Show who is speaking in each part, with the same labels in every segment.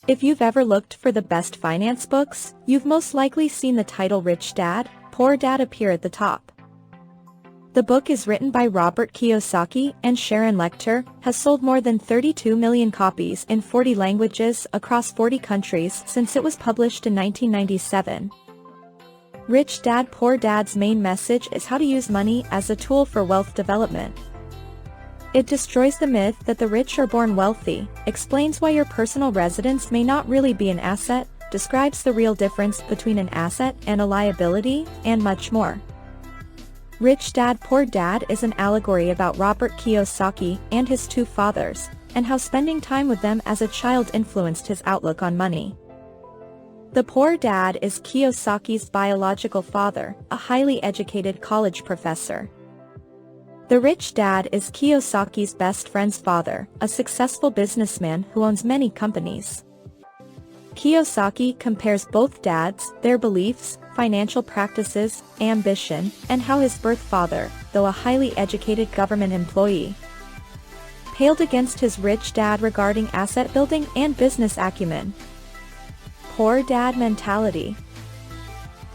Speaker 1: If you've ever looked for the best finance books, you've most likely seen the title Rich Dad, Poor Dad appear at the top. The book is written by Robert Kiyosaki and Sharon Lechter, has sold more than 32 million copies in 40 languages across 40 countries since it was published in 1997. Rich Dad Poor Dad's main message is how to use money as a tool for wealth development. It destroys the myth that the rich are born wealthy, explains why your personal residence may not really be an asset, describes the real difference between an asset and a liability, and much more. Rich Dad Poor Dad is an allegory about Robert Kiyosaki and his two fathers, and how spending time with them as a child influenced his outlook on money. The poor dad is Kiyosaki's biological father, a highly educated college professor. The rich dad is Kiyosaki's best friend's father, a successful businessman who owns many companies. Kiyosaki compares both dads, their beliefs, financial practices, ambition, and how his birth father, though a highly educated government employee, paled against his rich dad regarding asset building and business acumen. Poor dad mentality.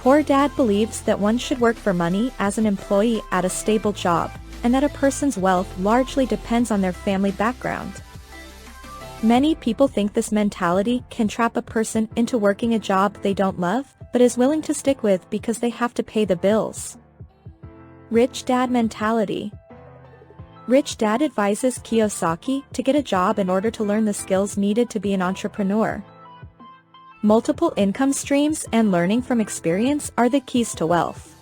Speaker 1: Poor dad believes that one should work for money as an employee at a stable job, and that a person's wealth largely depends on their family background. Many people think this mentality can trap a person into working a job they don't love, but is willing to stick with because they have to pay the bills. Rich dad mentality. Rich dad advises Kiyosaki to get a job in order to learn the skills needed to be an entrepreneur. Multiple income streams and learning from experience are the keys to wealth.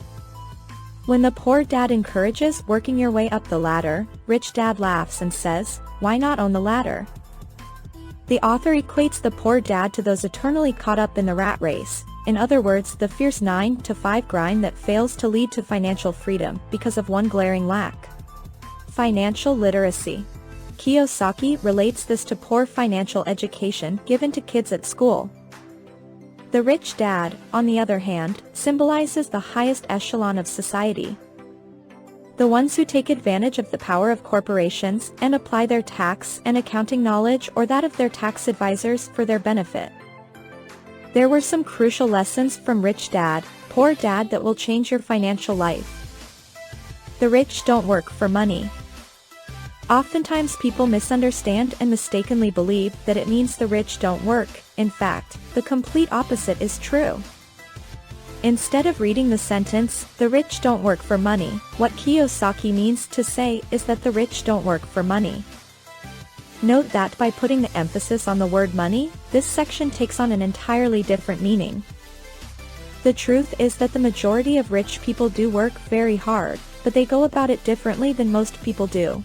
Speaker 1: When the poor dad encourages working your way up the ladder, rich dad laughs and says, "Why not own the ladder?" The author equates the poor dad to those eternally caught up in the rat race, in other words the fierce 9-to-5 grind that fails to lead to financial freedom because of one glaring lack. Financial literacy. Kiyosaki relates this to poor financial education given to kids at school. The rich dad, on the other hand, symbolizes the highest echelon of society. The ones who take advantage of the power of corporations and apply their tax and accounting knowledge or that of their tax advisors for their benefit. There were some crucial lessons from Rich Dad, Poor Dad that will change your financial life. The rich don't work for money. Oftentimes people misunderstand and mistakenly believe that it means the rich don't work. In fact, the complete opposite is true. Instead of reading the sentence, "The rich don't work for money," what Kiyosaki means to say is that the rich don't work for money. Note that by putting the emphasis on the word money, this section takes on an entirely different meaning. The truth is that the majority of rich people do work very hard, but they go about it differently than most people do.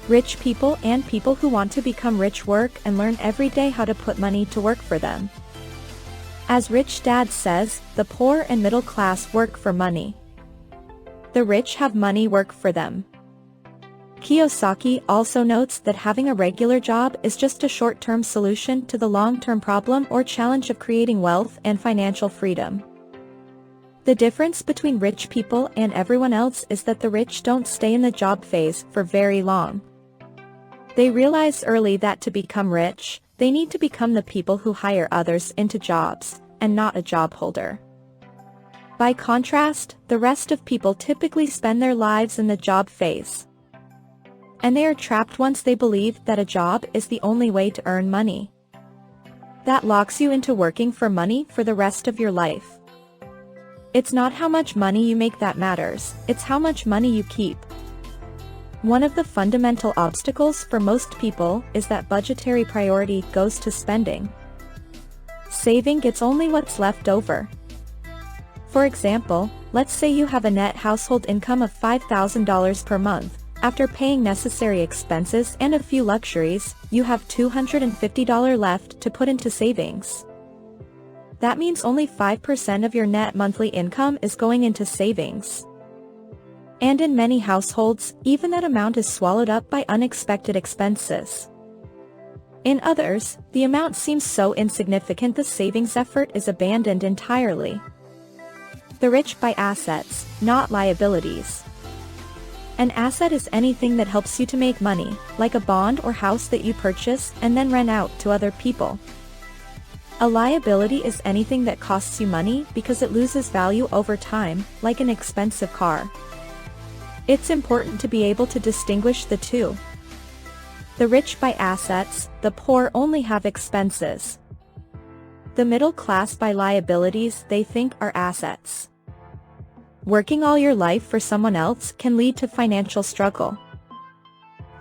Speaker 1: Rich people and people who want to become rich work and learn every day how to put money to work for them. As Rich Dad says, the poor and middle class work for money. The rich have money work for them. Kiyosaki also notes that having a regular job is just a short-term solution to the long-term problem or challenge of creating wealth and financial freedom. The difference between rich people and everyone else is that the rich don't stay in the job phase for very long. They realize early that to become rich, they need to become the people who hire others into jobs, and not a job holder. By contrast, the rest of people typically spend their lives in the job phase. And they are trapped once they believe that a job is the only way to earn money. That locks you into working for money for the rest of your life. It's not how much money you make that matters, it's how much money you keep. One of the fundamental obstacles for most people is that budgetary priority goes to spending. Saving gets only what's left over. For example, let's say you have a net household income of $5,000 per month. After paying necessary expenses and a few luxuries, you have $250 left to put into savings. That means only 5% of your net monthly income is going into savings. And in many households, even that amount is swallowed up by unexpected expenses. In others, the amount seems so insignificant the savings effort is abandoned entirely. The rich buy assets, not liabilities. An asset is anything that helps you to make money, like a bond or house that you purchase and then rent out to other people. A liability is anything that costs you money because it loses value over time, like an expensive car. It's important to be able to distinguish the two. The rich buy assets, the poor only have expenses. The middle class buy liabilities they think are assets. Working all your life for someone else can lead to financial struggle.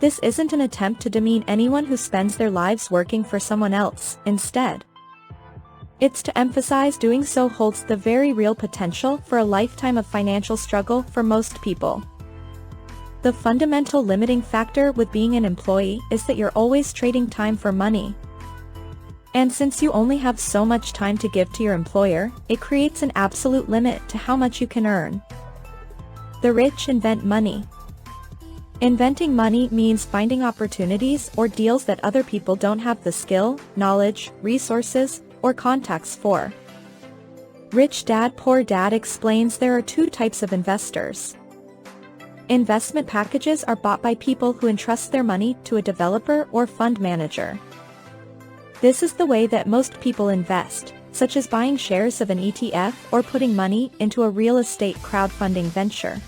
Speaker 1: This isn't an attempt to demean anyone who spends their lives working for someone else. Instead, it's to emphasize doing so holds the very real potential for a lifetime of financial struggle for most people. The fundamental limiting factor with being an employee is that you're always trading time for money. And since you only have so much time to give to your employer, it creates an absolute limit to how much you can earn. The rich invent money. Inventing money means finding opportunities or deals that other people don't have the skill, knowledge, resources, or contacts for. Rich Dad Poor Dad explains there are two types of investors. Investment packages are bought by people who entrust their money to a developer or fund manager. This is the way that most people invest, such as buying shares of an ETF or putting money into a real estate crowdfunding venture.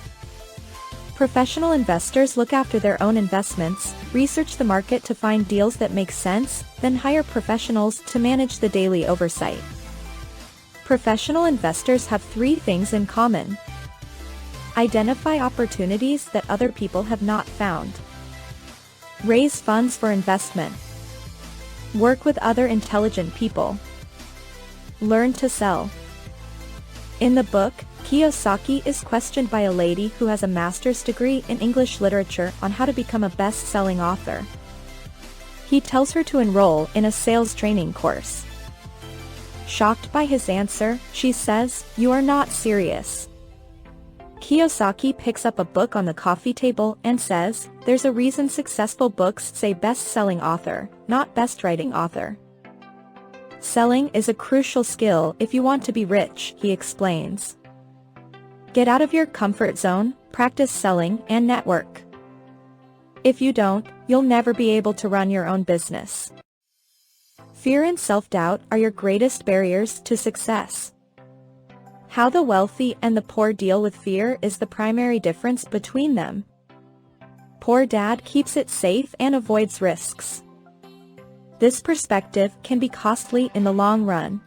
Speaker 1: Professional investors look after their own investments, research the market to find deals that make sense, then hire professionals to manage the daily oversight. Professional investors have three things in common. Identify opportunities that other people have not found. Raise funds for investment. Work with other intelligent people. Learn to sell. In the book, Kiyosaki is questioned by a lady who has a master's degree in English literature on how to become a best-selling author. He tells her to enroll in a sales training course. Shocked by his answer, she says, "You are not serious." Kiyosaki picks up a book on the coffee table and says, "There's a reason successful books say best-selling author, not best-writing author." Selling is a crucial skill if you want to be rich, he explains. Get out of your comfort zone, practice selling, and network. If you don't, you'll never be able to run your own business. Fear and self-doubt are your greatest barriers to success. How the wealthy and the poor deal with fear is the primary difference between them. Poor Dad keeps it safe and avoids risks. This perspective can be costly in the long run.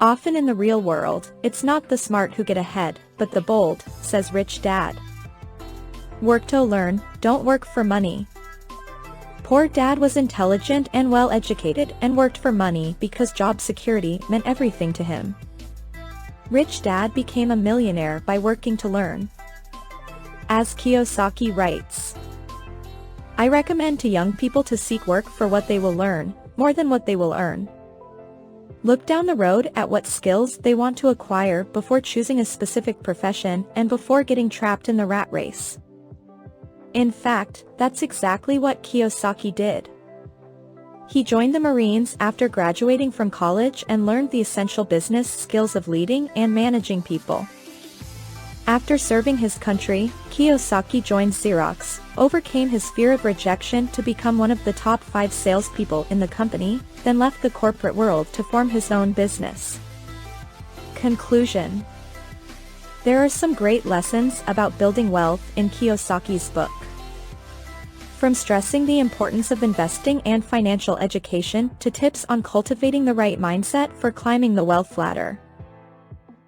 Speaker 1: Often in the real world, it's not the smart who get ahead, but the bold, says Rich Dad. Work to learn, don't work for money. Poor Dad was intelligent and well-educated and worked for money because job security meant everything to him. Rich Dad became a millionaire by working to learn. As Kiyosaki writes, "I recommend to young people to seek work for what they will learn, more than what they will earn. Look down the road at what skills they want to acquire before choosing a specific profession and before getting trapped in the rat race." In fact, that's exactly what Kiyosaki did. He joined the Marines after graduating from college and learned the essential business skills of leading and managing people. After serving his country, Kiyosaki joined Xerox, overcame his fear of rejection to become one of the top 5 salespeople in the company, then left the corporate world to form his own business. Conclusion. There are some great lessons about building wealth in Kiyosaki's book. From stressing the importance of investing and financial education to tips on cultivating the right mindset for climbing the wealth ladder.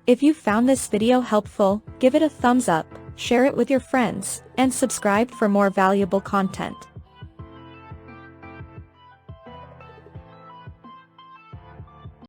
Speaker 1: If you found this video helpful, give it a thumbs up, share it with your friends, and subscribe for more valuable content.